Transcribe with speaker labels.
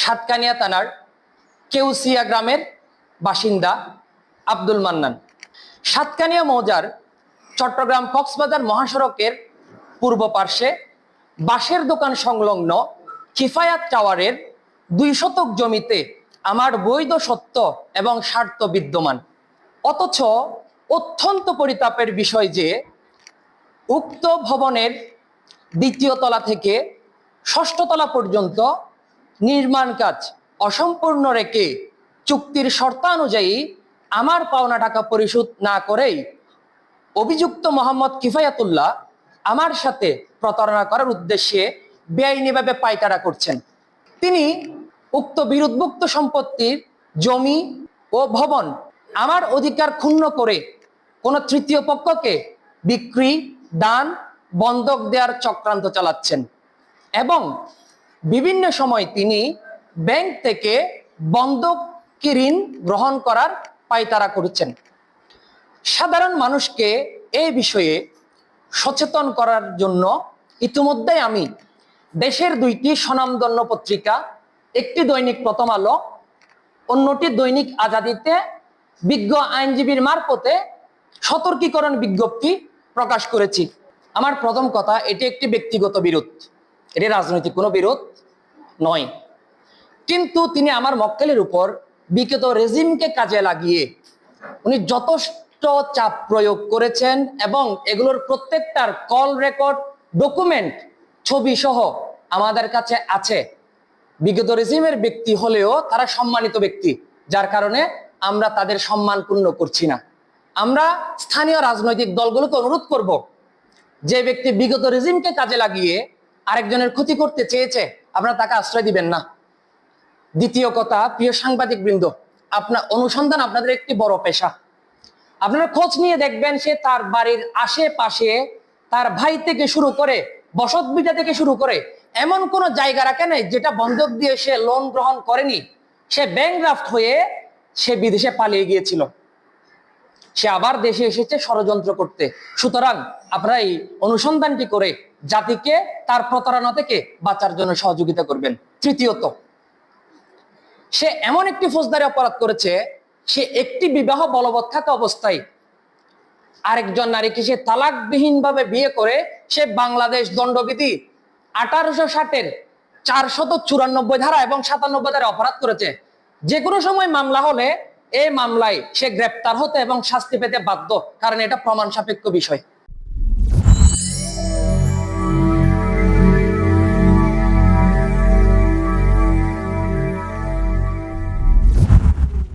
Speaker 1: সাতকানিয়া থানার কেউসিয়া গ্রামের বাসিন্দা আব্দুল মান্নান। সাতকানিয়া মৌজার চট্টগ্রাম কক্সবাজার মহাসড়কের পূর্ব পার্শ্বে বাঁশের দোকান সংলগ্ন কিফায়াত টাওয়ারের 2 শতক জমিতে আমার বৈধ সত্ত্ব এবং স্বার্থ বিদ্যমান। অথচ অত্যন্ত পরিতাপের বিষয় যে উক্ত ভবনের 2য় তলা থেকে 6ষ্ঠ তলা পর্যন্ত নির্মাণ কাজ অসম্পূর্ণ রেখে চুক্তির শর্তানুযায়ী আমার পাওনা টাকা পরিশোধ না করেই অভিযুক্ত মোহাম্মদ কিফায়াতুল্লাহ আমার সাথে প্রতারণা করার উদ্দেশ্যে বেআইনিভাবে পায়তারা করছেন। তিনি উক্ত বিরোধভুক্ত সম্পত্তির জমি ও ভবন আমার অধিকার ক্ষুণ্ণ করে কোনো তৃতীয় পক্ষকে বিক্রি, দান, বন্ধক দেওয়ার চক্রান্ত চালাচ্ছেন এবং বিভিন্ন সময় তিনি ব্যাংক থেকে বন্ধকি ঋণ গ্রহণ করার পায়তারা করছেন। সাধারণ মানুষকে এই বিষয়ে সচেতন করার জন্য ইতিমধ্যে আমি দেশের 2টি স্বনামধন্য পত্রিকা, একটি দৈনিক প্রথম আলো, অন্যটি দৈনিক আজাদীতে বিজ্ঞ আইনজীবীর মারফতে সতর্কীকরণ বিজ্ঞপ্তি প্রকাশ করেছি। আমার প্রথম কথা, এটি একটি ব্যক্তিগত বিরোধ, এটি রাজনৈতিক কোনো বিরোধ নয়। কিন্তু তিনি আমার মক্কেলের উপর বিগত রেজিমকে কাজে লাগিয়ে উনি যথেষ্ট চাপ প্রয়োগ করেছেন এবং এগুলোর প্রত্যেকটার কল রেকর্ড, ডকুমেন্ট, ছবি সহ আমাদের কাছে আছে। বিগত রেজিমের ব্যক্তি হলেও তারা সম্মানিত ব্যক্তি, যার কারণে আমরা তাদের সম্মান পূর্ণ করছি না। আমরা স্থানীয় রাজনৈতিক দলগুলোকে অনুরোধ করব, যে ব্যক্তি বিগত রেজিমকে কাজে লাগিয়ে আরেকজনের ক্ষতি করতে চেয়েছে, আপনারা তাকে আশ্রয় দিবেন না। দ্বিতীয় কথা, প্রিয় সাংবাদিক বৃন্দ, আপনার অনুসন্ধান আপনাদের একটি বড় পেশা। আপনারা খোঁজ নিয়ে দেখবেন সে তার বাড়ির আশেপাশে তার ভাই থেকে শুরু করে বসত ভিটা থেকে শুরু করে এমন কোন জায়গা রাখে নাই যেটা বন্ধক দিয়ে সে লোন গ্রহণ করেনি। সে ব্যাংকরাফট হয়ে সে বিদেশে পালিয়ে গিয়েছিল, সে আবার দেশে এসেছে ষড়যন্ত্র করতে। সুতরাং আপনারা এই অনুসন্ধানটি করে জাতিকে তার প্রতারণা থেকে বাঁচার জন্য সহযোগিতা করবেন। তৃতীয়ত, সে এমন একটি ফৌজদারি অপরাধ করেছে, সে একটি বিবাহ বলবৎ থাকা অবস্থায় আরেকজন নারীকে সে তালাকবিহীন ভাবে বিয়ে করে সে বাংলাদেশ দণ্ডবিধি 1860-এর 494 ধারা এবং 97 ধারা অপরাধ করেছে। যে কোনো সময় মামলা হলে এই মামলায় সে গ্রেপ্তার হতে এবং শাস্তি পেতে বাধ্য, কারণ এটা প্রমাণ সাপেক্ষ বিষয়।